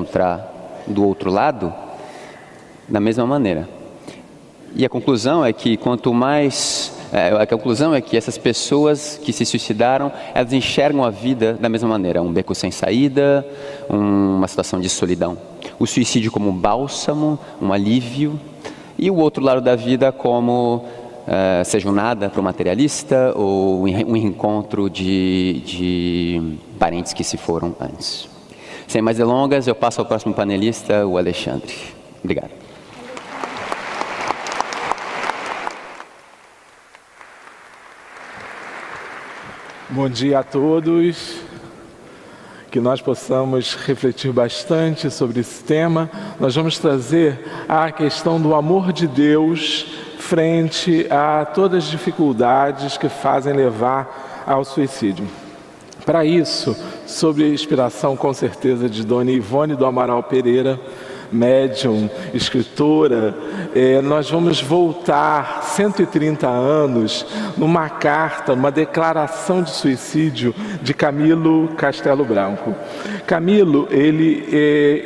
encontrar do outro lado da mesma maneira. E a conclusão é que essas pessoas que se suicidaram, elas enxergam a vida da mesma maneira, um beco sem saída, uma situação de solidão. O suicídio como um bálsamo, um alívio, e o outro lado da vida como seja um nada para o materialista ou um reencontro de parentes que se foram antes. Sem mais delongas, eu passo ao próximo panelista, o Alexandre. Obrigado. Bom dia a todos, que nós possamos refletir bastante sobre esse tema. Nós vamos trazer a questão do amor de Deus frente a todas as dificuldades que fazem levar ao suicídio. Para isso, sob a inspiração com certeza de Dona Ivone do Amaral Pereira, médium, escritora, nós vamos voltar 130 anos numa carta, numa declaração de suicídio de Camilo Castelo Branco. Camilo, ele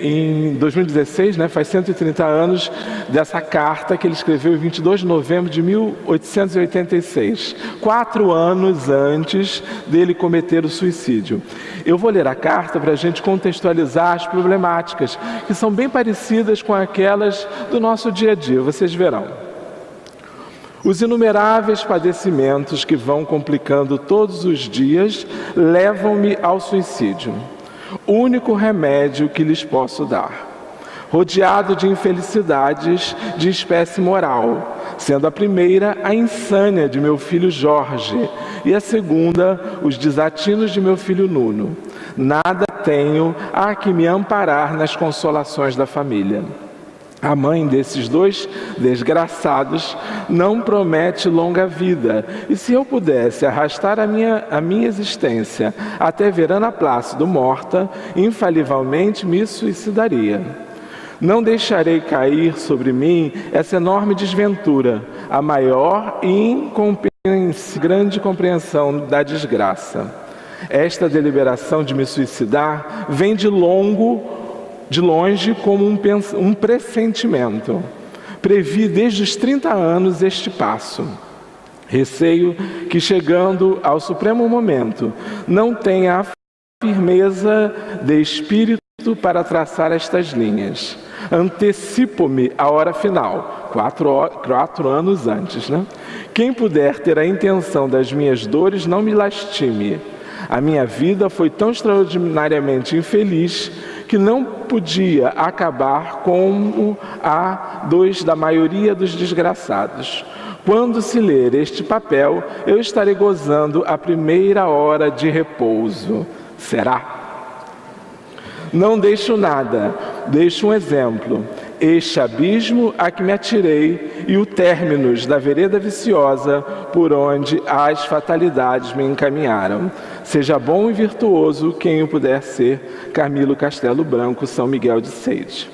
em 2016, faz 130 anos dessa carta que ele escreveu em 22 de novembro de 1886, 4 anos antes dele cometer o suicídio. Eu vou ler a carta para a gente contextualizar as problemáticas, que são bem parecidas com aquelas do nosso dia a dia, vocês verão. Os inumeráveis padecimentos que vão complicando todos os dias levam-me ao suicídio. O único remédio que lhes posso dar. Rodeado de infelicidades de espécie moral, sendo a primeira a insânia de meu filho Jorge e a segunda os desatinos de meu filho Nuno. Nada tenho a que me amparar nas consolações da família. A mãe desses dois desgraçados não promete longa vida, e se eu pudesse arrastar a minha existência até ver Ana Plácido morta, infalivelmente me suicidaria. Não deixarei cair sobre mim essa enorme desventura, a maior e grande compreensão da desgraça. Esta deliberação de me suicidar vem de longe como um pressentimento. Previ desde os 30 anos este passo. Receio que, chegando ao supremo momento, não tenha a firmeza de espírito para traçar estas linhas. Antecipo-me à hora final, 4 anos antes. Quem puder ter a intenção das minhas dores, não me lastime. A minha vida foi tão extraordinariamente infeliz que não podia acabar como a da maioria dos desgraçados. Quando se ler este papel, eu estarei gozando a primeira hora de repouso. Será? Não deixo nada, deixo um exemplo. Este abismo a que me atirei e o términus da vereda viciosa por onde as fatalidades me encaminharam. Seja bom e virtuoso quem o puder ser. Camilo Castelo Branco, São Miguel de Seide.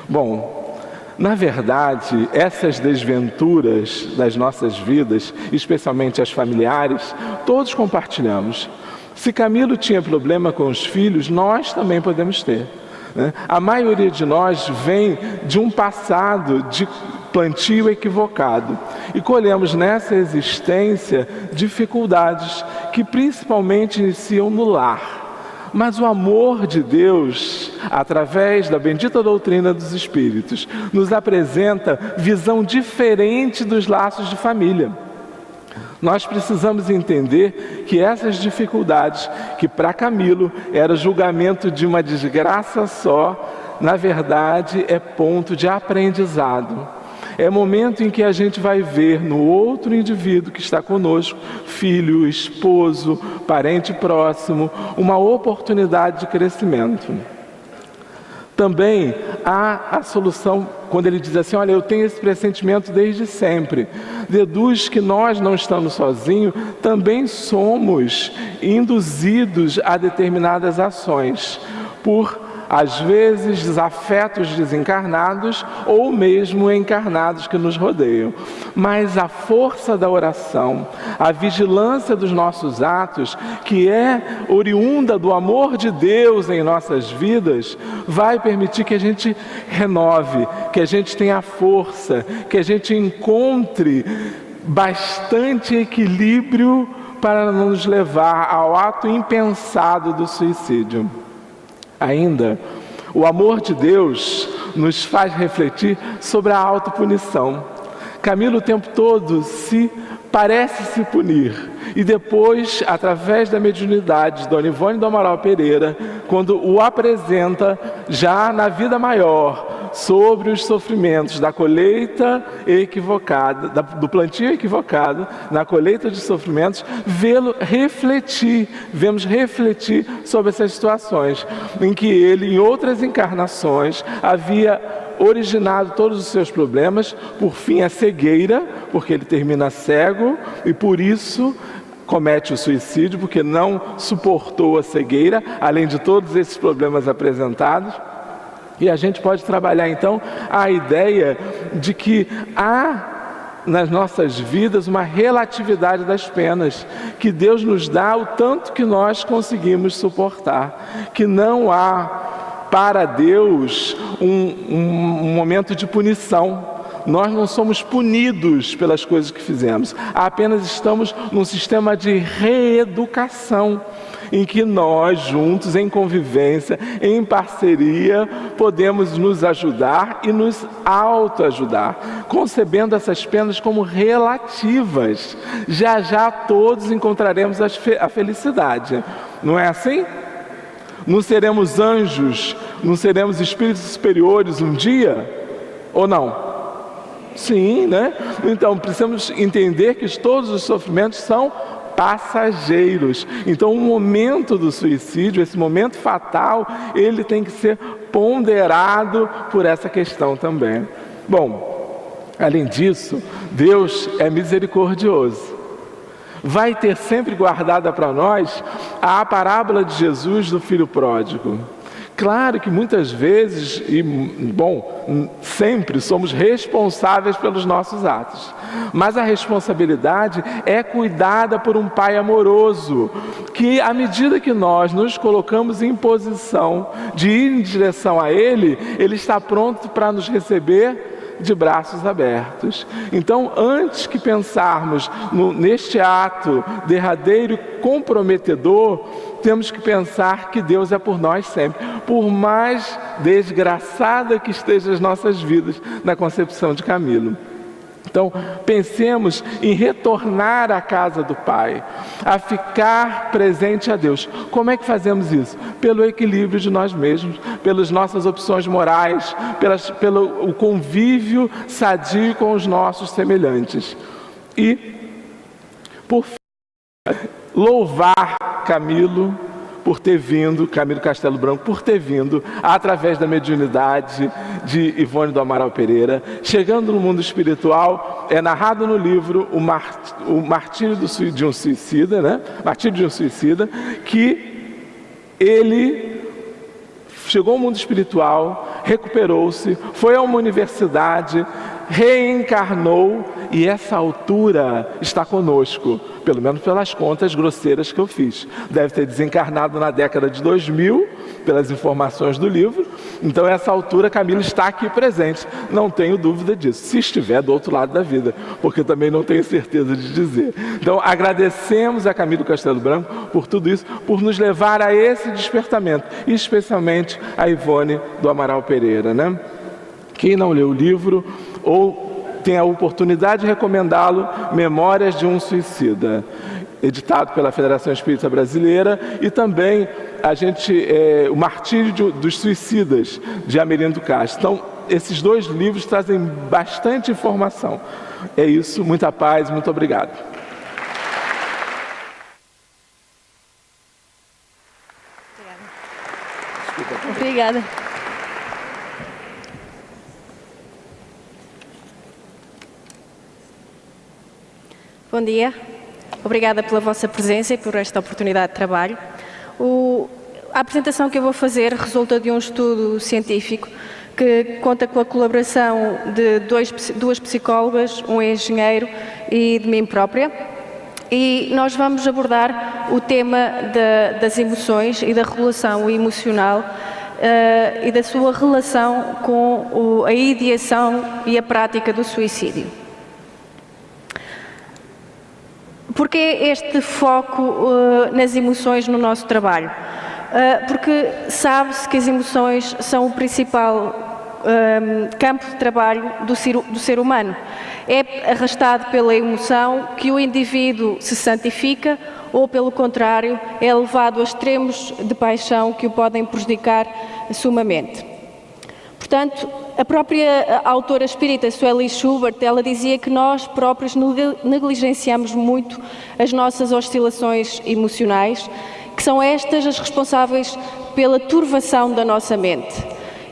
Bom, na verdade, essas desventuras das nossas vidas, especialmente as familiares, todos compartilhamos. Se Camilo tinha problema com os filhos, nós também podemos ter. A maioria de nós vem de um passado de plantio equivocado e colhemos nessa existência dificuldades que principalmente iniciam no lar. Mas o amor de Deus, através da bendita doutrina dos Espíritos, nos apresenta visão diferente dos laços de família. Nós precisamos entender que essas dificuldades, que para Camilo era julgamento de uma desgraça só, na verdade é ponto de aprendizado. É momento em que a gente vai ver no outro indivíduo que está conosco, filho, esposo, parente próximo, uma oportunidade de crescimento. Também há a solução, quando ele diz assim, olha, eu tenho esse pressentimento desde sempre. Deduz que nós não estamos sozinhos, também somos induzidos a determinadas ações por às vezes desafetos desencarnados ou mesmo encarnados que nos rodeiam. Mas a força da oração, a vigilância dos nossos atos, que é oriunda do amor de Deus em nossas vidas, vai permitir que a gente renove, que a gente tenha força, que a gente encontre bastante equilíbrio para nos levar ao ato impensado do suicídio. Ainda, o amor de Deus nos faz refletir sobre a autopunição. Camilo o tempo todo parece se punir. E depois, através da mediunidade de Dona Ivone do Amaral Pereira, quando o apresenta já na vida maior, sobre os sofrimentos da colheita equivocada, do plantio equivocado, na colheita de sofrimentos, vemos refletir sobre essas situações, em que ele, em outras encarnações, havia originado todos os seus problemas, por fim a cegueira, porque ele termina cego, e por isso comete o suicídio, porque não suportou a cegueira, além de todos esses problemas apresentados. E a gente pode trabalhar então a ideia de que há nas nossas vidas uma relatividade das penas, que Deus nos dá o tanto que nós conseguimos suportar, que não há para Deus um momento de punição. Nós não somos punidos pelas coisas que fizemos, apenas estamos num sistema de reeducação, em que nós juntos, em convivência, em parceria, podemos nos ajudar e nos autoajudar, concebendo essas penas como relativas. Já já todos encontraremos a felicidade, não é assim? Não seremos anjos, não seremos espíritos superiores um dia? Ou não? Sim, né? Então precisamos entender que todos os sofrimentos são passageiros. Então o momento do suicídio, esse momento fatal, ele tem que ser ponderado por essa questão também. Bom, além disso, Deus é misericordioso. Vai ter sempre guardada para nós a parábola de Jesus do filho pródigo. Claro que muitas vezes, sempre somos responsáveis pelos nossos atos. Mas a responsabilidade é cuidada por um Pai amoroso, que à medida que nós nos colocamos em posição de ir em direção a Ele, Ele está pronto para nos receber de braços abertos. Então, antes que pensarmos neste ato derradeiro e comprometedor, temos que pensar que Deus é por nós sempre, por mais desgraçada que estejam as nossas vidas na concepção de Camilo. Então, pensemos em retornar à casa do Pai, a ficar presente a Deus. Como é que fazemos isso? Pelo equilíbrio de nós mesmos, pelas nossas opções morais, pelo convívio sadio com os nossos semelhantes. E, por fim, louvar Camilo por ter vindo, Camilo Castelo Branco, por ter vindo através da mediunidade de Ivone do Amaral Pereira. Chegando no mundo espiritual, é narrado no livro o Martírio de um Suicida, né? Martírio de um Suicida, que ele chegou ao mundo espiritual, recuperou-se, foi a uma universidade, reencarnou e essa altura está conosco, pelo menos pelas contas grosseiras que eu fiz. Deve ter desencarnado na década de 2000, pelas informações do livro. Então, essa altura, Camilo está aqui presente. Não tenho dúvida disso, se estiver do outro lado da vida, porque também não tenho certeza de dizer. Então, agradecemos a Camilo Castelo Branco por tudo isso, por nos levar a esse despertamento, e especialmente a Ivone do Amaral Pereira, né? Quem não leu o livro, ou tem a oportunidade de recomendá-lo, Memórias de um Suicida, editado pela Federação Espírita Brasileira, e também o Martírio dos Suicidas, de Amerindo Castro. Então, esses dois livros trazem bastante informação. É isso, muita paz, muito obrigado. Obrigada. Bom dia, obrigada pela vossa presença e por esta oportunidade de trabalho. A apresentação que eu vou fazer resulta de um estudo científico que conta com a colaboração de duas psicólogas, um engenheiro e de mim própria. E nós vamos abordar o tema das emoções e da regulação emocional e da sua relação com a ideação e a prática do suicídio. Porquê este foco nas emoções no nosso trabalho? Porque sabe-se que as emoções são o principal campo de trabalho do ser humano. É arrastado pela emoção que o indivíduo se santifica ou, pelo contrário, é levado a extremos de paixão que o podem prejudicar sumamente. Portanto, a própria autora espírita Sueli Schubert, ela dizia que nós próprios negligenciamos muito as nossas oscilações emocionais, que são estas as responsáveis pela turvação da nossa mente.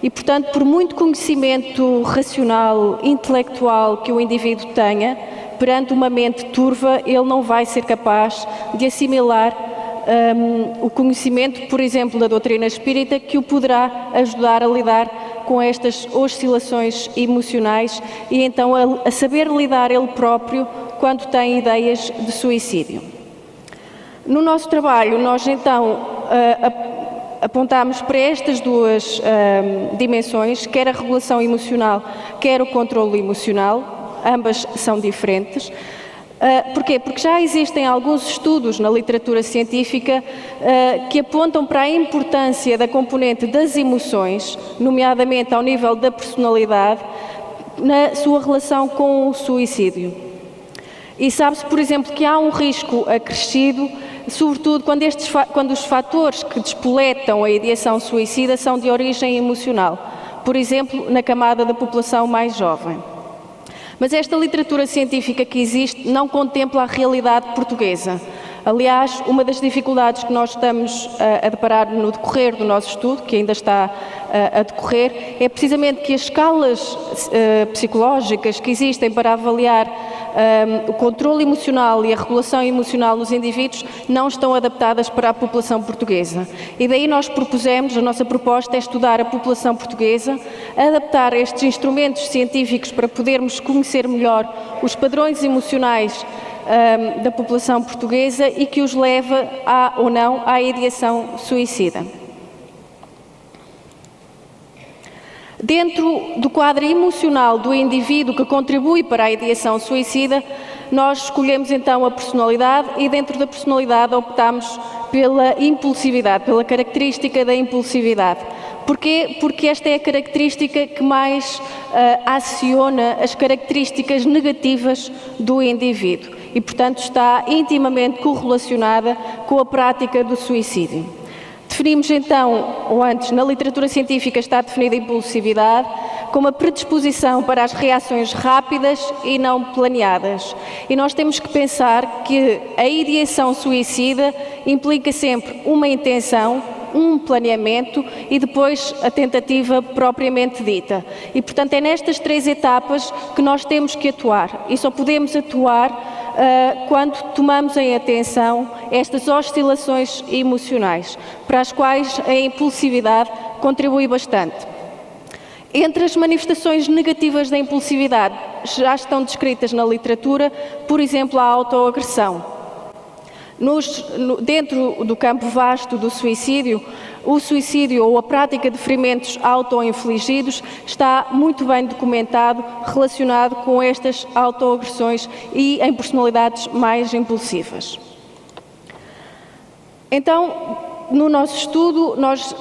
E, portanto, por muito conhecimento racional, intelectual que o indivíduo tenha, perante uma mente turva, ele não vai ser capaz de assimilar o conhecimento, por exemplo, da doutrina espírita, que o poderá ajudar a lidar com estas oscilações emocionais e então a saber lidar ele próprio quando tem ideias de suicídio. No nosso trabalho, nós então apontamos para estas duas dimensões, quer a regulação emocional, quer o controle emocional, ambas são diferentes. Porquê? Porque já existem alguns estudos na literatura científica que apontam para a importância da componente das emoções, nomeadamente ao nível da personalidade, na sua relação com o suicídio. E sabe-se, por exemplo, que há um risco acrescido, sobretudo quando os fatores que despoletam a ideação suicida são de origem emocional, por exemplo, na camada da população mais jovem. Mas esta literatura científica que existe não contempla a realidade portuguesa. Aliás, uma das dificuldades que nós estamos a deparar no decorrer do nosso estudo, que ainda está a decorrer, é precisamente que as escalas psicológicas que existem para avaliar o controle emocional e a regulação emocional nos indivíduos não estão adaptadas para a população portuguesa. E daí nós propusemos, a nossa proposta é estudar a população portuguesa, adaptar estes instrumentos científicos para podermos conhecer melhor os padrões emocionais da população portuguesa e que os leva ou não à ideação suicida. Dentro do quadro emocional do indivíduo que contribui para a ideação suicida, nós escolhemos então a personalidade e dentro da personalidade optamos pela impulsividade, pela característica da impulsividade. Porquê? Porque esta é a característica que mais aciona as características negativas do indivíduo e, portanto, está intimamente correlacionada com a prática do suicídio. Definimos então, ou antes, na literatura científica está definida a impulsividade como a predisposição para as reações rápidas e não planeadas. E nós temos que pensar que a ideação suicida implica sempre uma intenção, um planeamento e depois a tentativa propriamente dita. E, portanto, é nestas três etapas que nós temos que atuar. E só podemos atuar quando tomamos em atenção estas oscilações emocionais, para as quais a impulsividade contribui bastante. Entre as manifestações negativas da impulsividade já estão descritas na literatura, por exemplo, a autoagressão. Dentro do campo vasto do suicídio, o suicídio ou a prática de ferimentos auto-infligidos está muito bem documentado, relacionado com estas autoagressões e em personalidades mais impulsivas. Então, no nosso estudo, nós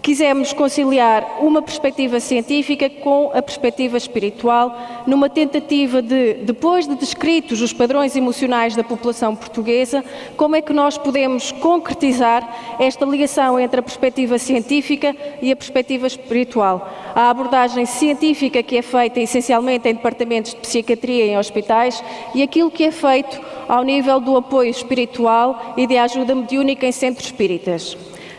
quisemos conciliar uma perspectiva científica com a perspectiva espiritual, numa tentativa de, depois de descritos os padrões emocionais da população portuguesa, como é que nós podemos concretizar esta ligação entre a perspectiva científica e a perspectiva espiritual. A abordagem científica que é feita essencialmente em departamentos de psiquiatria em hospitais e aquilo que é feito ao nível do apoio espiritual e de ajuda mediúnica em centros espíritas.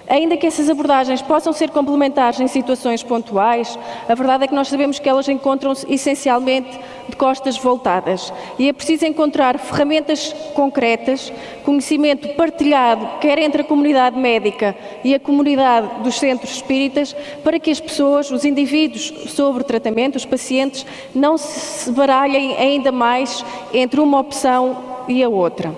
Ainda que essas abordagens possam ser complementares em situações pontuais, a verdade é que nós sabemos que elas encontram-se essencialmente de costas voltadas e é preciso encontrar ferramentas concretas, conhecimento partilhado, quer entre a comunidade médica e a comunidade dos centros espíritas, para que as pessoas, os indivíduos sobre o tratamento, os pacientes, não se baralhem ainda mais entre uma opção e a outra.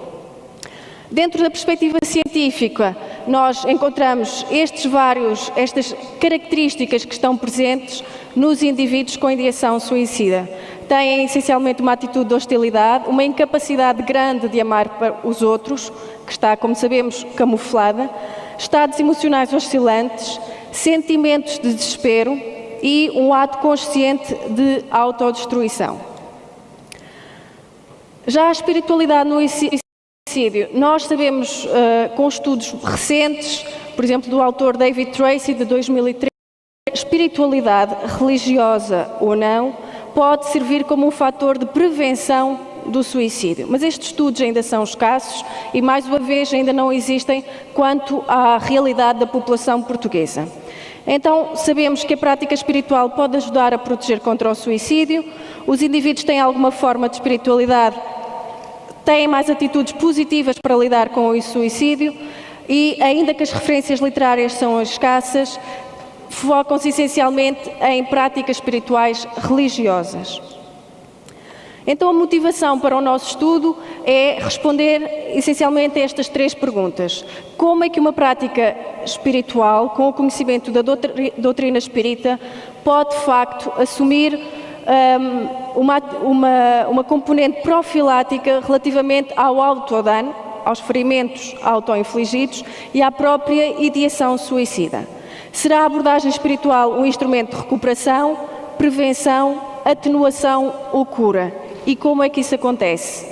Dentro da perspectiva científica, nós encontramos estas características que estão presentes nos indivíduos com ideação suicida. Têm essencialmente uma atitude de hostilidade, uma incapacidade grande de amar para os outros, que está, como sabemos, camuflada, estados emocionais oscilantes, sentimentos de desespero e um ato consciente de autodestruição. Já a espiritualidade no suicídio, nós sabemos, com estudos recentes, por exemplo, do autor David Tracy, de 2003, espiritualidade, religiosa ou não, pode servir como um fator de prevenção do suicídio. Mas estes estudos ainda são escassos e, mais uma vez, ainda não existem quanto à realidade da população portuguesa. Então, sabemos que a prática espiritual pode ajudar a proteger contra o suicídio. Os indivíduos têm alguma forma de espiritualidade, têm mais atitudes positivas para lidar com o suicídio e, ainda que as referências literárias são escassas, focam-se essencialmente em práticas espirituais religiosas. Então, a motivação para o nosso estudo é responder essencialmente a estas três perguntas. Como é que uma prática espiritual, com o conhecimento da doutrina espírita, pode, de facto, assumir uma componente profilática relativamente ao autodano, aos ferimentos autoinfligidos e à própria ideação suicida? Será a abordagem espiritual um instrumento de recuperação, prevenção, atenuação ou cura? E como é que isso acontece?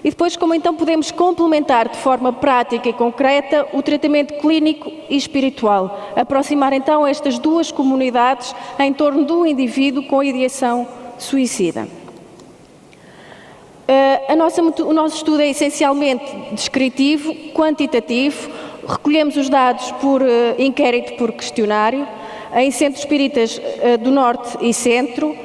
E depois, como então podemos complementar de forma prática e concreta o tratamento clínico e espiritual? Aproximar então estas duas comunidades em torno do indivíduo com ideação suicida. O nosso estudo é essencialmente descritivo, quantitativo. Recolhemos os dados por inquérito, por questionário, em centros espíritas do Norte e Centro.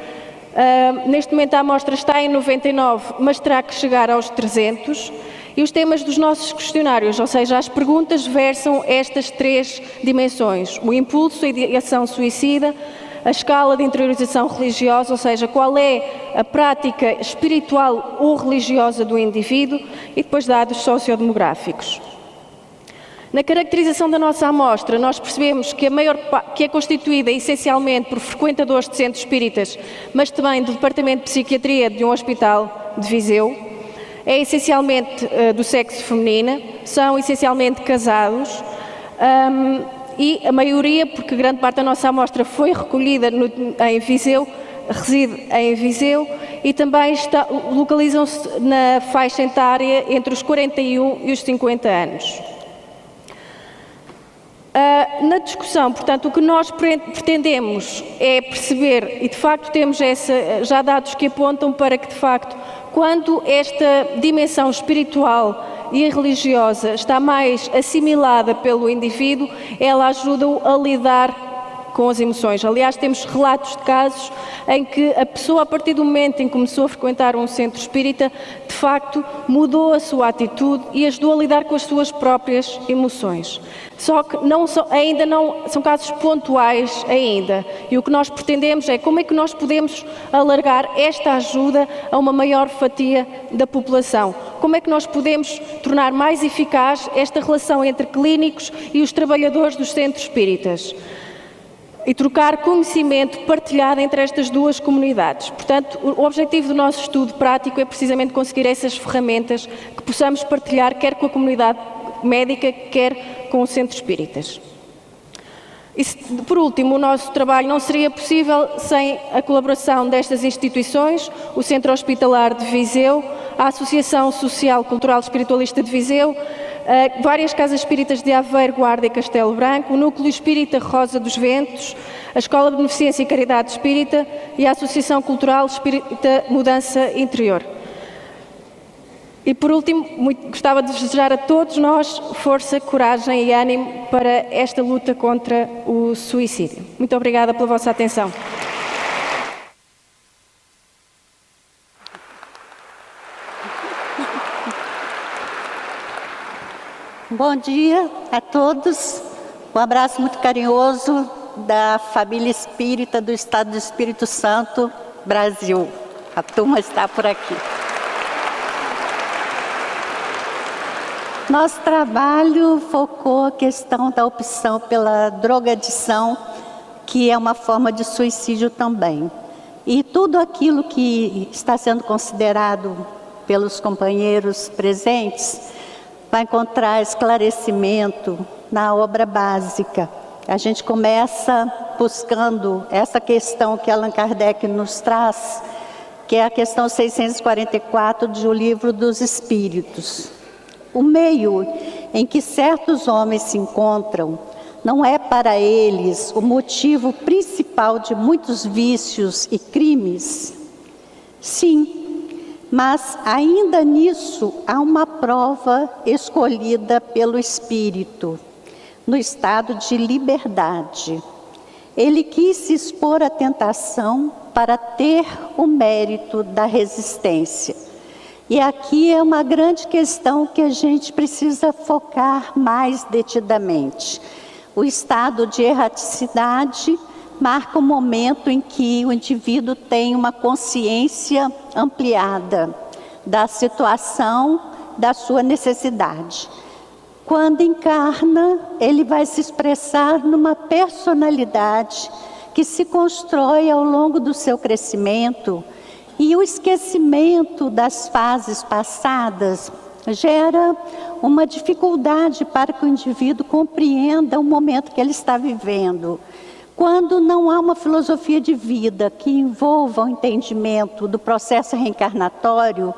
Neste momento a amostra está em 99, mas terá que chegar aos 300. E os temas dos nossos questionários, ou seja, as perguntas, versam estas três dimensões: o impulso, a ideação suicida, a escala de interiorização religiosa, ou seja, qual é a prática espiritual ou religiosa do indivíduo, e depois dados sociodemográficos. Na caracterização da nossa amostra, nós percebemos que é constituída essencialmente por frequentadores de centros espíritas, mas também do Departamento de Psiquiatria de um hospital de Viseu. É essencialmente do sexo feminino, são essencialmente casados e a maioria, porque grande parte da nossa amostra foi recolhida em Viseu, reside em Viseu e também localizam-se na faixa etária entre os 41 e os 50 anos. Na discussão, portanto, o que nós pretendemos é perceber, e de facto temos já dados que apontam para que, de facto, quando esta dimensão espiritual e religiosa está mais assimilada pelo indivíduo, ela ajuda-o a lidar com as emoções. Aliás, temos relatos de casos em que a pessoa, a partir do momento em que começou a frequentar um centro espírita, de facto mudou a sua atitude e ajudou a lidar com as suas próprias emoções. Só que ainda não são casos pontuais ainda. E o que nós pretendemos é como é que nós podemos alargar esta ajuda a uma maior fatia da população. Como é que nós podemos tornar mais eficaz esta relação entre clínicos e os trabalhadores dos centros espíritas? E trocar conhecimento partilhado entre estas duas comunidades. Portanto, o objetivo do nosso estudo prático é precisamente conseguir essas ferramentas que possamos partilhar, quer com a comunidade médica, quer com os centros espíritas. E, por último, o nosso trabalho não seria possível sem a colaboração destas instituições: o Centro Hospitalar de Viseu, a Associação Social Cultural Espiritualista de Viseu, várias casas espíritas de Aveiro, Guarda e Castelo Branco, o Núcleo Espírita Rosa dos Ventos, a Escola de Beneficência e Caridade Espírita e a Associação Cultural Espírita Mudança Interior. E por último, gostava de desejar a todos nós força, coragem e ânimo para esta luta contra o suicídio. Muito obrigada pela vossa atenção. Bom dia a todos. Um abraço muito carinhoso da família espírita do Estado do Espírito Santo, Brasil. A turma está por aqui. Nosso trabalho focou a questão da opção pela drogadição, que é uma forma de suicídio também. E tudo aquilo que está sendo considerado pelos companheiros presentes vai encontrar esclarecimento na obra básica. A gente começa buscando essa questão que Allan Kardec nos traz, que é a questão 644 do Livro dos Espíritos. O meio em que certos homens se encontram não é para eles o motivo principal de muitos vícios e crimes? Sim, mas ainda nisso há uma prova escolhida pelo Espírito, no estado de liberdade. Ele quis se expor à tentação para ter o mérito da resistência. E aqui é uma grande questão que a gente precisa focar mais detidamente. O estado de erraticidade marca o momento em que o indivíduo tem uma consciência ampliada da situação, da sua necessidade. Quando encarna, ele vai se expressar numa personalidade que se constrói ao longo do seu crescimento, e o esquecimento das fases passadas gera uma dificuldade para que o indivíduo compreenda o momento que ele está vivendo. Quando não há uma filosofia de vida que envolva o entendimento do processo reencarnatório,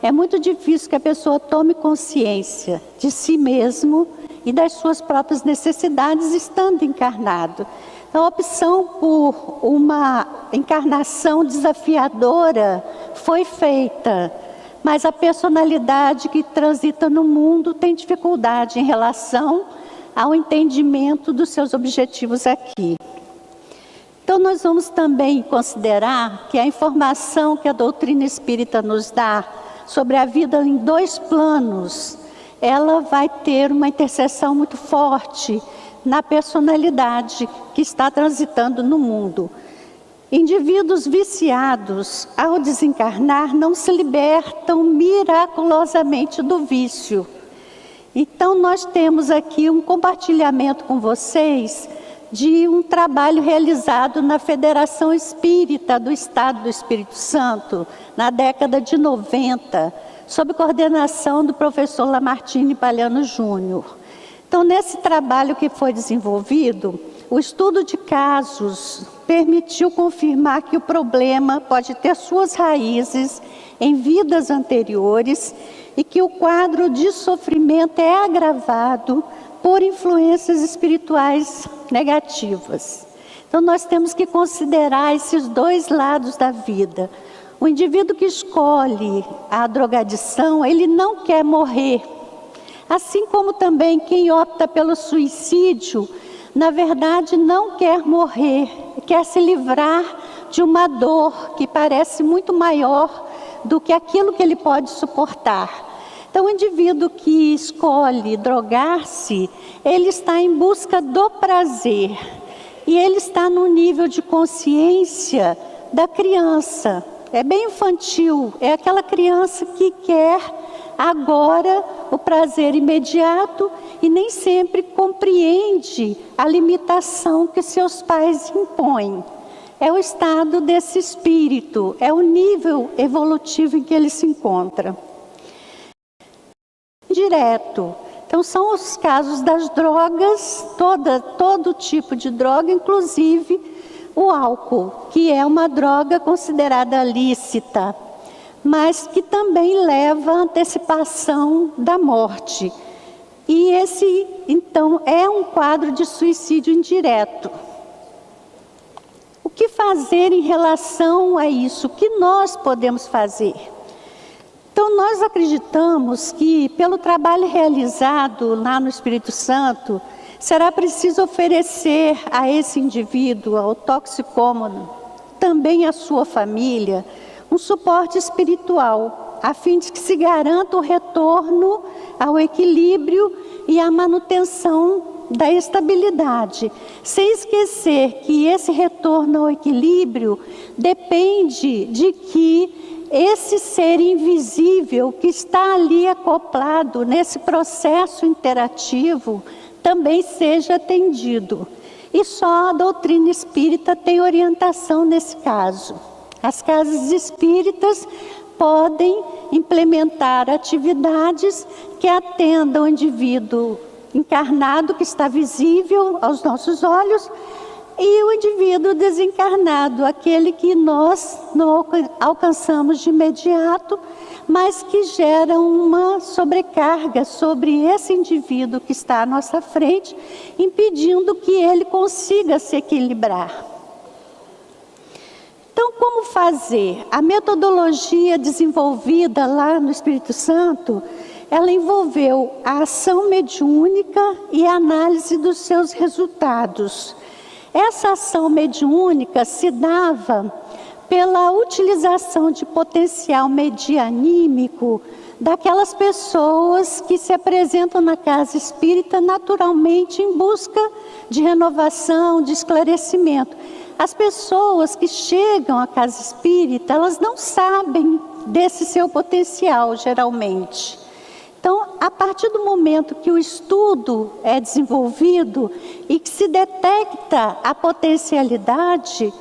é muito difícil que a pessoa tome consciência de si mesmo e das suas próprias necessidades estando encarnado. A opção por uma encarnação desafiadora foi feita, mas a personalidade que transita no mundo tem dificuldade em relação ao entendimento dos seus objetivos aqui. Então nós vamos também considerar que a informação que a doutrina espírita nos dá sobre a vida em dois planos, ela vai ter uma interseção muito forte na personalidade que está transitando no mundo. Indivíduos viciados, ao desencarnar, não se libertam miraculosamente do vício. Então nós temos aqui um compartilhamento com vocês de um trabalho realizado na Federação Espírita do Estado do Espírito Santo, na década de 90, sob coordenação do professor Lamartine Palhano Júnior. Então, nesse trabalho que foi desenvolvido, o estudo de casos permitiu confirmar que o problema pode ter suas raízes em vidas anteriores e que o quadro de sofrimento é agravado por influências espirituais negativas. Então, nós temos que considerar esses dois lados da vida. O indivíduo que escolhe a drogadição, ele não quer morrer. Assim como também quem opta pelo suicídio, na verdade não quer morrer, quer se livrar de uma dor que parece muito maior do que aquilo que ele pode suportar. Então, o indivíduo que escolhe drogar-se, ele está em busca do prazer. E ele está no nível de consciência da criança. É bem infantil, é aquela criança que quer agora o prazer imediato e nem sempre compreende a limitação que seus pais impõem. É o estado desse espírito, é o nível evolutivo em que ele se encontra. Direto. Então são os casos das drogas, todo tipo de droga, inclusive o álcool, que é uma droga considerada lícita, mas que também leva à antecipação da morte. E esse, então, é um quadro de suicídio indireto. O que fazer em relação a isso? O que nós podemos fazer? Então, Então, nós acreditamos que, pelo trabalho realizado lá no Espírito Santo, será preciso oferecer a esse indivíduo, ao toxicômano, também à sua família, um suporte espiritual, a fim de que se garanta o retorno ao equilíbrio e à manutenção da estabilidade, sem esquecer que esse retorno ao equilíbrio depende de que esse ser invisível que está ali acoplado nesse processo interativo também seja atendido. E só a doutrina espírita tem orientação nesse caso. As casas espíritas podem implementar atividades que atendam o indivíduo encarnado, que está visível aos nossos olhos, e o indivíduo desencarnado, aquele que nós não alcançamos de imediato, mas que gera uma sobrecarga sobre esse indivíduo que está à nossa frente, impedindo que ele consiga se equilibrar. Então, como fazer? A metodologia desenvolvida lá no Espírito Santo, ela envolveu a ação mediúnica e a análise dos seus resultados. Essa ação mediúnica se dava pela utilização de potencial medianímico daquelas pessoas que se apresentam na casa espírita naturalmente em busca de renovação, de esclarecimento. As pessoas que chegam à casa espírita, elas não sabem desse seu potencial, geralmente. Então, a partir do momento que o estudo é desenvolvido e que se detecta a potencialidade,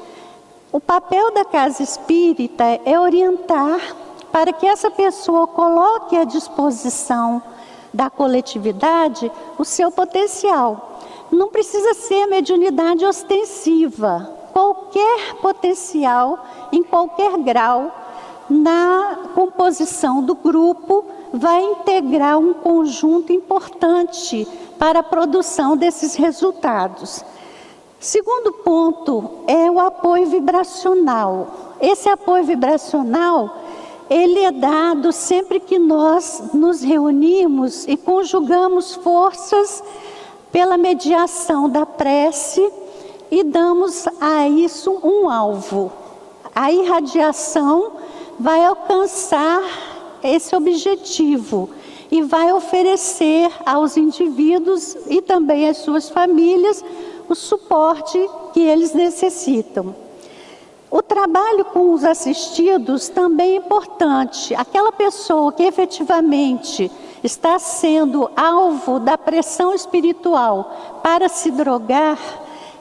o papel da casa espírita é orientar para que essa pessoa coloque à disposição da coletividade o seu potencial. Não precisa ser a mediunidade ostensiva. Qualquer potencial, em qualquer grau, na composição do grupo, vai integrar um conjunto importante para a produção desses resultados. Segundo ponto é o apoio vibracional. Esse apoio vibracional, ele é dado sempre que nós nos reunimos e conjugamos forças pela mediação da prece e damos a isso um alvo. A irradiação vai alcançar esse objetivo e vai oferecer aos indivíduos e também às suas famílias o suporte que eles necessitam. O trabalho com os assistidos também é importante. Aquela pessoa que efetivamente está sendo alvo da pressão espiritual para se drogar,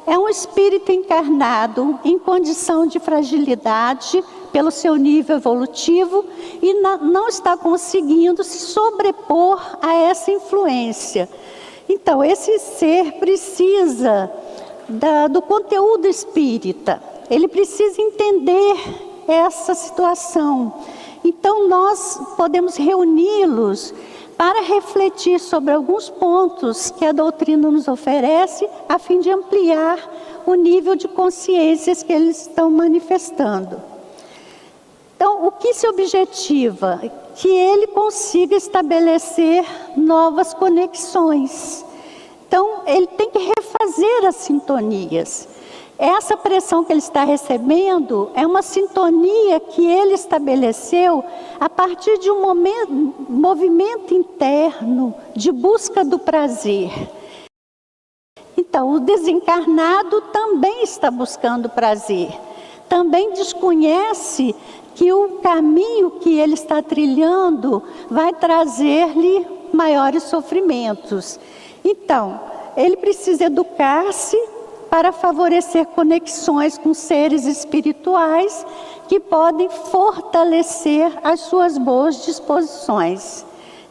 é um espírito encarnado em condição de fragilidade pelo seu nível evolutivo e não está conseguindo se sobrepor a essa influência. Então, esse ser precisa do conteúdo espírita, ele precisa entender essa situação. Então, nós podemos reuni-los para refletir sobre alguns pontos que a doutrina nos oferece, a fim de ampliar o nível de consciências que eles estão manifestando. Então, o que se objetiva? Que ele consiga estabelecer novas conexões. Então, ele tem que refazer as sintonias. Essa pressão que ele está recebendo é uma sintonia que ele estabeleceu a partir de um movimento interno de busca do prazer. Então, o desencarnado também está buscando prazer. Também desconhece que o caminho que ele está trilhando vai trazer-lhe maiores sofrimentos. Então, ele precisa educar-se para favorecer conexões com seres espirituais que podem fortalecer as suas boas disposições.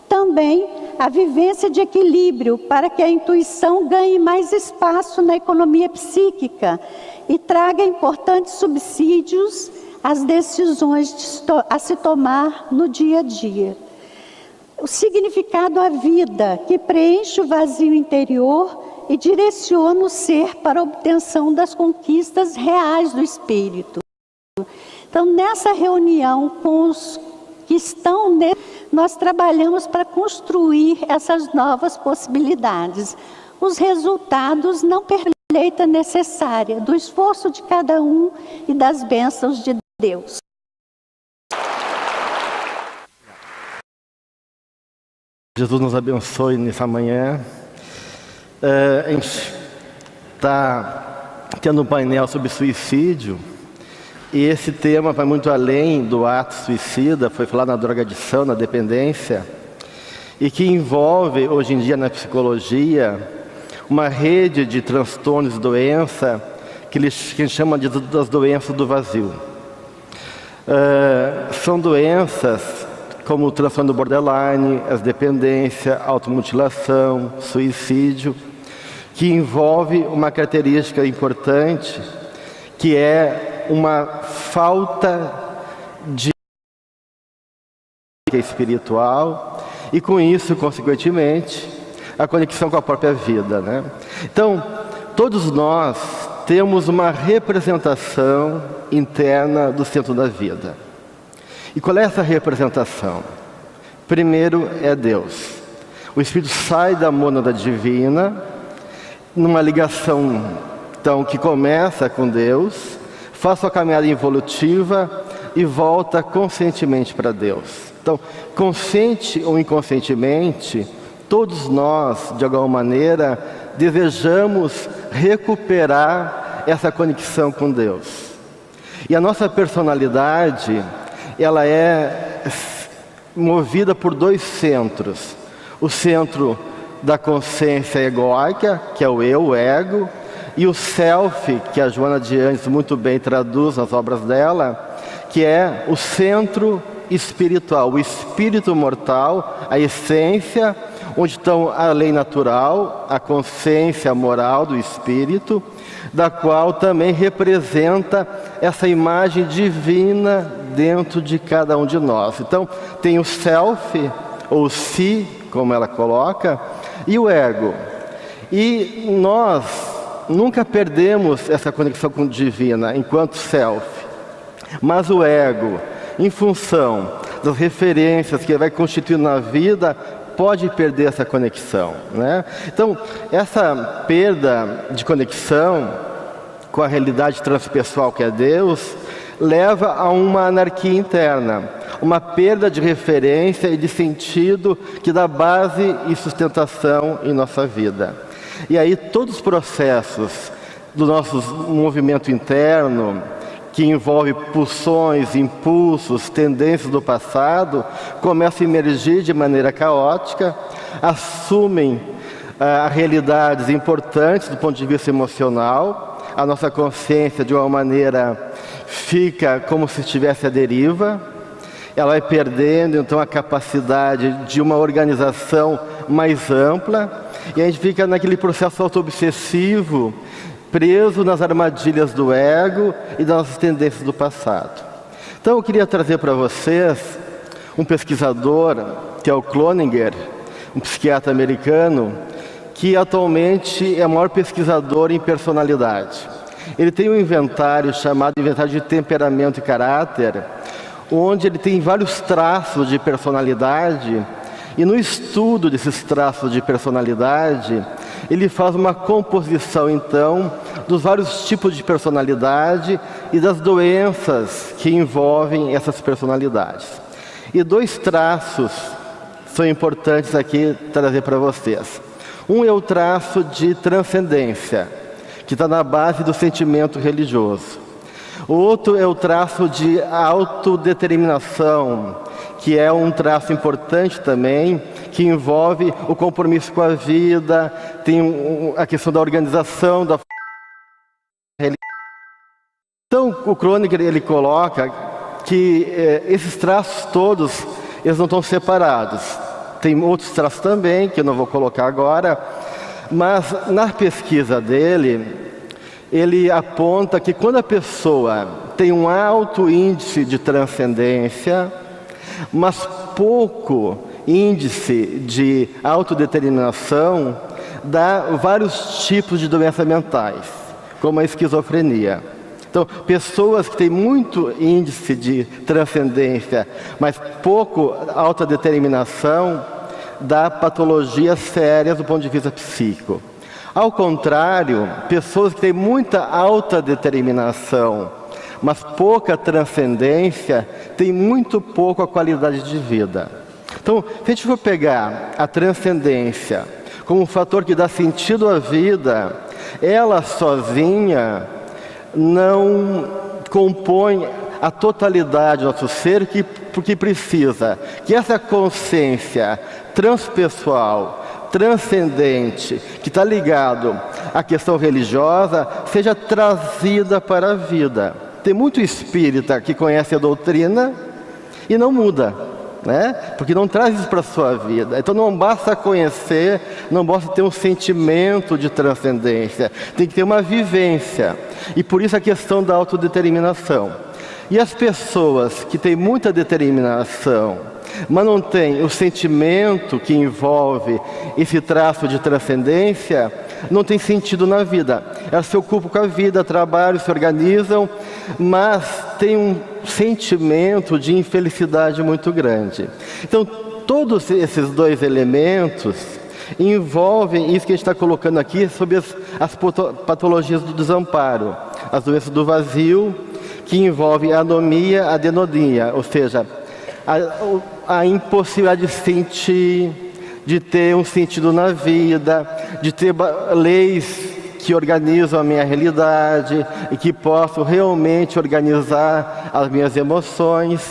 Também a vivência de equilíbrio para que a intuição ganhe mais espaço na economia psíquica e traga importantes subsídios às decisões a se tomar no dia a dia. O significado à vida, que preenche o vazio interior e direciona o ser para a obtenção das conquistas reais do espírito. Então, nessa reunião com os que estão nós trabalhamos para construir essas novas possibilidades. Os resultados não perdem a colheita necessária do esforço de cada um e das bênçãos de Deus. Jesus nos abençoe nessa manhã. A gente está tendo um painel sobre suicídio, e esse tema vai muito além do ato suicida, foi falado na drogadição, na dependência, e que envolve, hoje em dia na psicologia, uma rede de transtornos e doença que a gente chama das doenças do vazio. São doenças como o transtorno do borderline, as dependências, automutilação, suicídio, que envolve uma característica importante, que é uma falta de espiritual e, com isso, consequentemente, a conexão com a própria vida, né? Então, todos nós temos uma representação interna do centro da vida. E qual é essa representação? Primeiro é Deus. O Espírito sai da mônada divina, numa ligação então, que começa com Deus, faz sua caminhada evolutiva e volta conscientemente para Deus. Então, consciente ou inconscientemente, todos nós, de alguma maneira, desejamos recuperar essa conexão com Deus. E a nossa personalidade, ela é movida por dois centros. O centro da consciência egóica, que é o eu, o ego, e o self, que a Joana de Anjos muito bem traduz nas obras dela, que é o centro espiritual, o espírito mortal, a essência, onde estão a lei natural, a consciência moral do espírito, da qual também representa essa imagem divina dentro de cada um de nós. Então, tem o self, ou si, como ela coloca, e o ego. E nós nunca perdemos essa conexão com o divina enquanto self. Mas o ego, em função das referências que vai constituindo na vida, pode perder essa conexão, né? Então, essa perda de conexão com a realidade transpessoal que é Deus, leva a uma anarquia interna, uma perda de referência e de sentido que dá base e sustentação em nossa vida. E aí todos os processos do nosso movimento interno, que envolve pulsões, impulsos, tendências do passado, começam a emergir de maneira caótica, assumem realidades importantes do ponto de vista emocional. A nossa consciência, de uma maneira, fica como se estivesse à deriva. Ela vai perdendo, então, a capacidade de uma organização mais ampla. E a gente fica naquele processo auto-obsessivo, preso nas armadilhas do ego e das nossas tendências do passado. Então, eu queria trazer para vocês um pesquisador, que é o Cloninger, um psiquiatra americano, que atualmente é o maior pesquisador em personalidade. Ele tem um inventário chamado Inventário de Temperamento e Caráter, onde ele tem vários traços de personalidade, e no estudo desses traços de personalidade, ele faz uma composição, então, dos vários tipos de personalidade e das doenças que envolvem essas personalidades. E dois traços são importantes aqui trazer para vocês. Um é o traço de transcendência, que está na base do sentimento religioso. O outro é o traço de autodeterminação, que é um traço importante também, que envolve o compromisso com a vida, tem a questão da organização, da religião. Então, o Cloninger, ele coloca que esses traços todos, eles não estão separados. Tem outros traços também, que eu não vou colocar agora, mas na pesquisa dele, ele aponta que quando a pessoa tem um alto índice de transcendência, mas pouco índice de autodeterminação, dá vários tipos de doenças mentais, como a esquizofrenia. Então, pessoas que têm muito índice de transcendência, mas pouco autodeterminação, dá patologias sérias do ponto de vista psíquico. Ao contrário, pessoas que têm muita autodeterminação, mas pouca transcendência, têm muito pouco a qualidade de vida. Então, se a gente for pegar a transcendência como um fator que dá sentido à vida, ela sozinha não compõe a totalidade do nosso ser, porque precisa que essa consciência transpessoal, transcendente, que está ligado à questão religiosa, seja trazida para a vida. Tem muito espírita que conhece a doutrina e não muda, né? Porque não traz isso para a sua vida. Então não basta conhecer, não basta ter um sentimento de transcendência, tem que ter uma vivência. E por isso a questão da autodeterminação. E as pessoas que têm muita determinação, mas não têm o sentimento que envolve esse traço de transcendência, não tem sentido na vida. Elas se ocupam com a vida, trabalham, se organizam, mas tem um sentimento de infelicidade muito grande. Então, todos esses dois elementos envolvem isso que a gente está colocando aqui sobre as patologias do desamparo, as doenças do vazio, que envolvem a anomia, a adenodia, ou seja, a impossibilidade de sentir, de ter um sentido na vida, de ter leis que organizam a minha realidade e que possam realmente organizar as minhas emoções.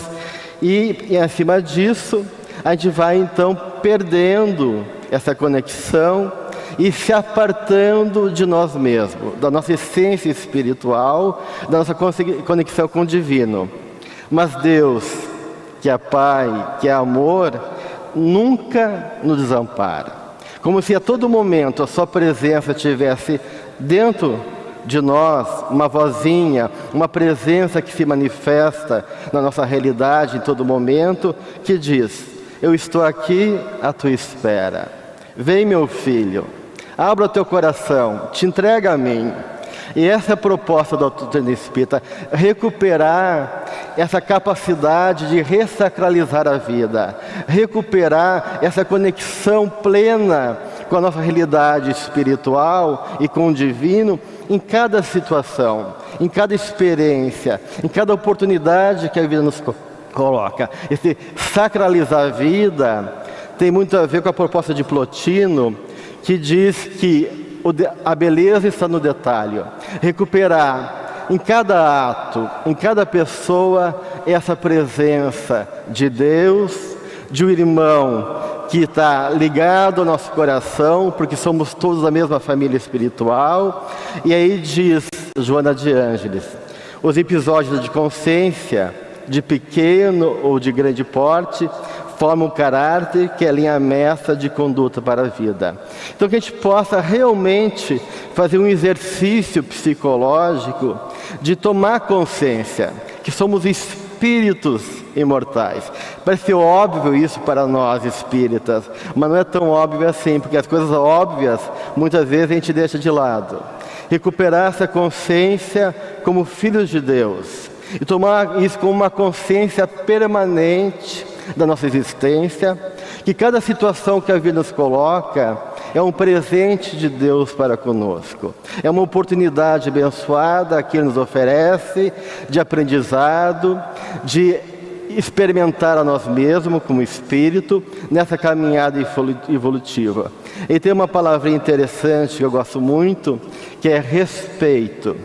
E acima disso, a gente vai então perdendo essa conexão e se apartando de nós mesmos, da nossa essência espiritual, da nossa conexão com o divino. Mas Deus, que é Pai, que é amor, nunca nos desampara. Como se a todo momento a sua presença estivesse dentro de nós, uma vozinha, uma presença que se manifesta na nossa realidade em todo momento, que diz: eu estou aqui à tua espera. Vem, meu filho, abra o teu coração, te entrega a mim. E essa é a proposta da doutrina espírita, recuperar essa capacidade de ressacralizar a vida, recuperar essa conexão plena com a nossa realidade espiritual e com o divino em cada situação, em cada experiência, em cada oportunidade que a vida nos coloca. Esse sacralizar a vida tem muito a ver com a proposta de Plotino, que diz que a beleza está no detalhe. Recuperar em cada ato, em cada pessoa, essa presença de Deus, de um irmão que está ligado ao nosso coração, porque somos todos a mesma família espiritual. E aí diz Joana de Ângeles: os episódios de consciência, de pequeno ou de grande porte, formam um caráter que é a linha mestra de conduta para a vida. Então que a gente possa realmente fazer um exercício psicológico de tomar consciência que somos espíritos imortais. Parece óbvio isso para nós espíritas, mas não é tão óbvio assim, porque as coisas óbvias muitas vezes a gente deixa de lado. Recuperar essa consciência como filhos de Deus e tomar isso como uma consciência permanente da nossa existência, que cada situação que a vida nos coloca é um presente de Deus para conosco, é uma oportunidade abençoada que Ele nos oferece de aprendizado, de experimentar a nós mesmos como espírito nessa caminhada evolutiva. E tem uma palavrinha interessante que eu gosto muito, que é respeito.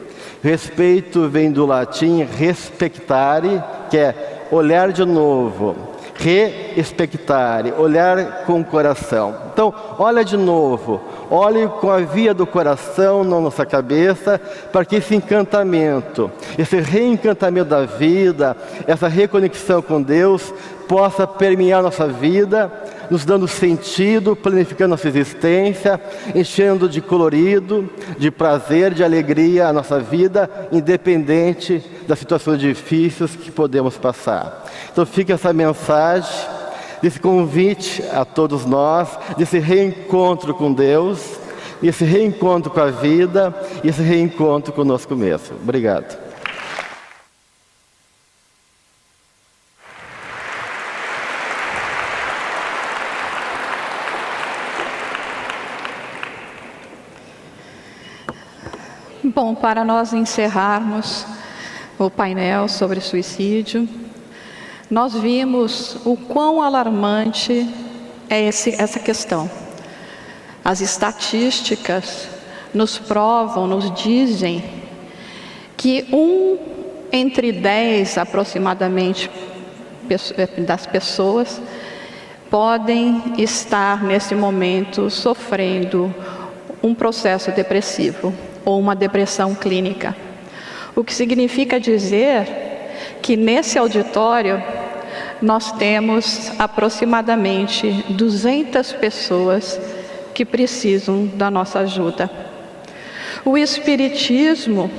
Respeito vem do latim respectare, que é olhar de novo. Re-expectare, olhar com o coração. Então, olha de novo, olhe com a via do coração na nossa cabeça, para que esse encantamento, esse reencantamento da vida, essa reconexão com Deus, possa permear nossa vida, nos dando sentido, planificando nossa existência, enchendo de colorido, de prazer, de alegria a nossa vida, independente das situações difíceis que podemos passar. Então fica essa mensagem, desse convite a todos nós, desse reencontro com Deus, esse reencontro com a vida, e esse reencontro conosco mesmo. Obrigado. Bom, para nós encerrarmos o painel sobre suicídio, nós vimos o quão alarmante é essa questão. As estatísticas nos provam, nos dizem que 1 entre 10 aproximadamente das pessoas podem estar nesse momento sofrendo um processo depressivo ou uma depressão clínica. O que significa dizer que nesse auditório nós temos aproximadamente 200 pessoas que precisam da nossa ajuda. O Espiritismo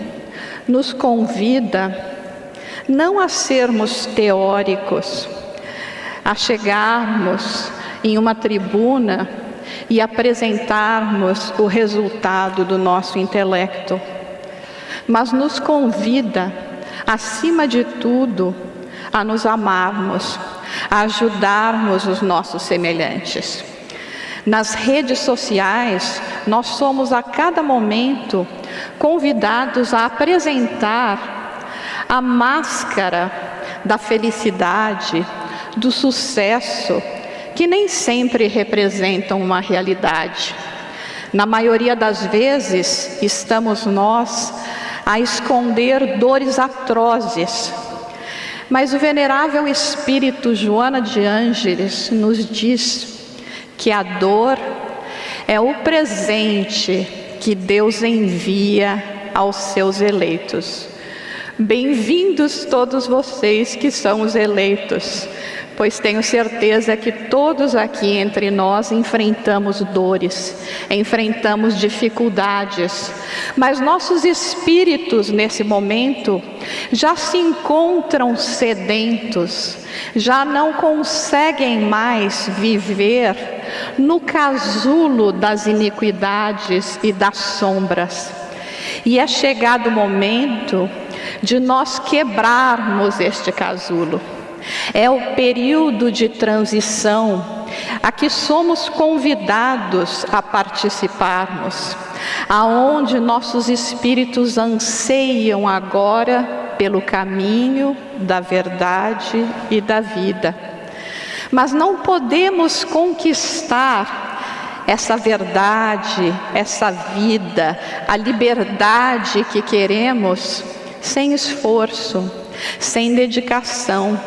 nos convida não a sermos teóricos, a chegarmos em uma tribuna e apresentarmos o resultado do nosso intelecto, mas nos convida, acima de tudo, a nos amarmos, a ajudarmos os nossos semelhantes. Nas redes sociais, nós somos a cada momento convidados a apresentar a máscara da felicidade, do sucesso, que nem sempre representam uma realidade. Na maioria das vezes, estamos nós a esconder dores atrozes. Mas o venerável espírito Joana de Ângeles nos diz que a dor é o presente que Deus envia aos seus eleitos. Bem-vindos todos vocês que são os eleitos, pois tenho certeza que todos aqui entre nós enfrentamos dores, enfrentamos dificuldades, mas nossos espíritos nesse momento já se encontram sedentos, já não conseguem mais viver no casulo das iniquidades e das sombras. E é chegado o momento de nós quebrarmos este casulo. É o período de transição a que somos convidados a participarmos, aonde nossos espíritos anseiam agora pelo caminho da verdade e da vida. Mas não podemos conquistar essa verdade, essa vida, a liberdade que queremos sem esforço, sem dedicação,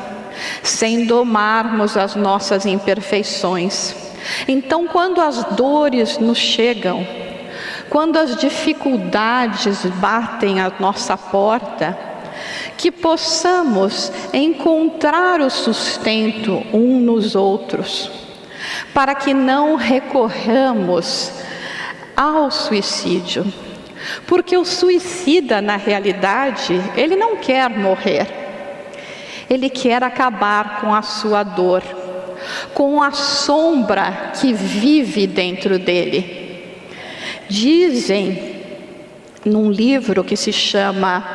sem domarmos as nossas imperfeições. Então, quando as dores nos chegam, quando as dificuldades batem à nossa porta, que possamos encontrar o sustento um nos outros, para que não recorramos ao suicídio. Porque o suicida, na realidade, ele não quer morrer. Ele quer acabar com a sua dor, com a sombra que vive dentro dele. Dizem, num livro que se chama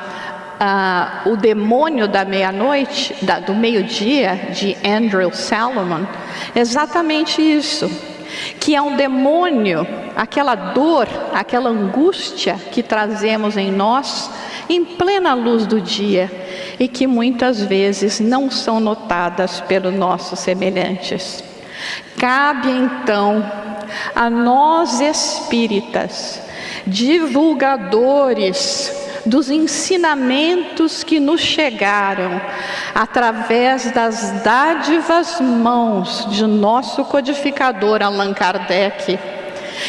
O Demônio da Meia-Noite, do Meio-Dia, de Andrew Salomon, exatamente isso, que é um demônio, aquela dor, aquela angústia que trazemos em nós, em plena luz do dia, e que muitas vezes não são notadas pelos nossos semelhantes. Cabe então a nós espíritas, divulgadores dos ensinamentos que nos chegaram através das dádivas mãos de nosso codificador Allan Kardec,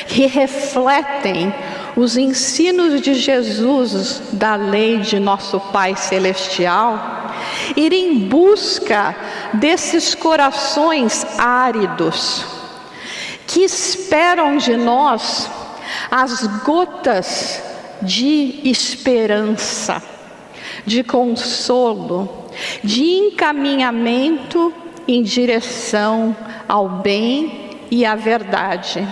que refletem os ensinos de Jesus da lei de nosso Pai Celestial, ir em busca desses corações áridos, que esperam de nós as gotas de esperança, de consolo, de encaminhamento em direção ao bem e à verdade.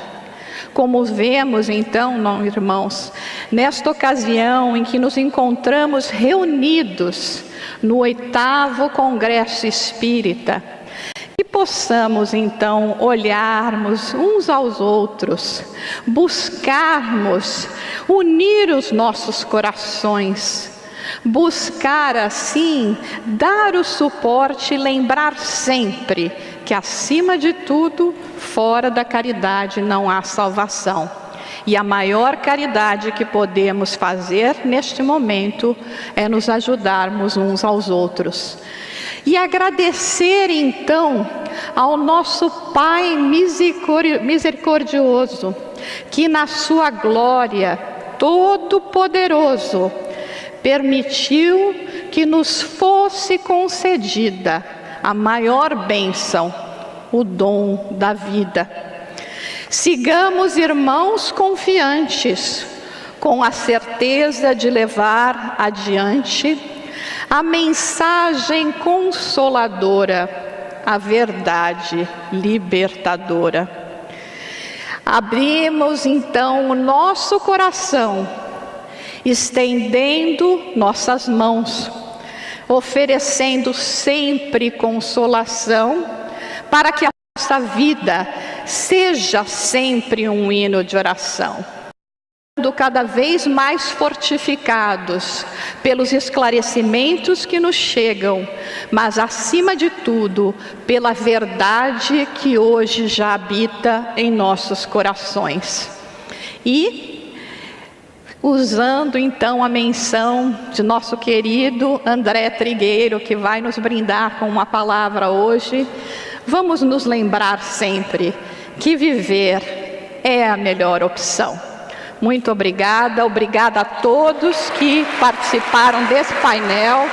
Como vemos então, irmãos, nesta ocasião em que nos encontramos reunidos no 8º Congresso Espírita, que possamos então olharmos uns aos outros, buscarmos unir os nossos corações, buscar assim dar o suporte e lembrar sempre que acima de tudo, fora da caridade não há salvação. E a maior caridade que podemos fazer neste momento é nos ajudarmos uns aos outros. E agradecer então ao nosso Pai misericordioso, que na sua glória todo-poderoso permitiu que nos fosse concedida a maior bênção, o dom da vida. Sigamos, irmãos, confiantes, com a certeza de levar adiante a mensagem consoladora, a verdade libertadora. Abrimos então o nosso coração, estendendo nossas mãos, oferecendo sempre consolação, para que a nossa vida seja sempre um hino de oração. Cada vez mais fortificados pelos esclarecimentos que nos chegam, mas acima de tudo, pela verdade que hoje já habita em nossos corações. E, usando então a menção de nosso querido André Trigueiro, que vai nos brindar com uma palavra hoje, vamos nos lembrar sempre que viver é a melhor opção. Muito obrigada, obrigada a todos que participaram desse painel,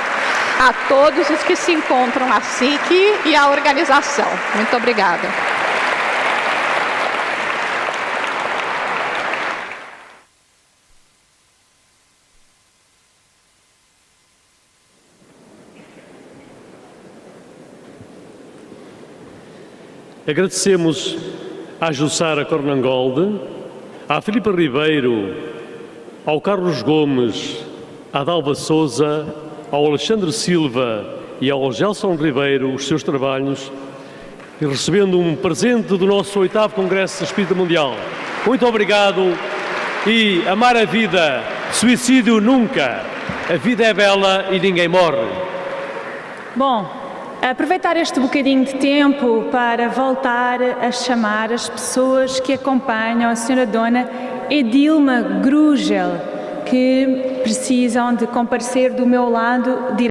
a todos os que se encontram assim aqui e a organização. Muito obrigada. Agradecemos à Jussara Cornangolde, à Filipa Ribeiro, ao Carlos Gomes, à Dalva Souza, ao Alexandre Silva e ao Gelson Ribeiro os seus trabalhos, e recebendo um presente do nosso 8º Congresso Espírita Mundial. Muito obrigado e amar a vida, suicídio nunca. A vida é bela e ninguém morre. Bom, aproveitar este bocadinho de tempo para voltar a chamar as pessoas que acompanham a Senhora Dona Edilma Grugel, que precisam de comparecer do meu lado direito.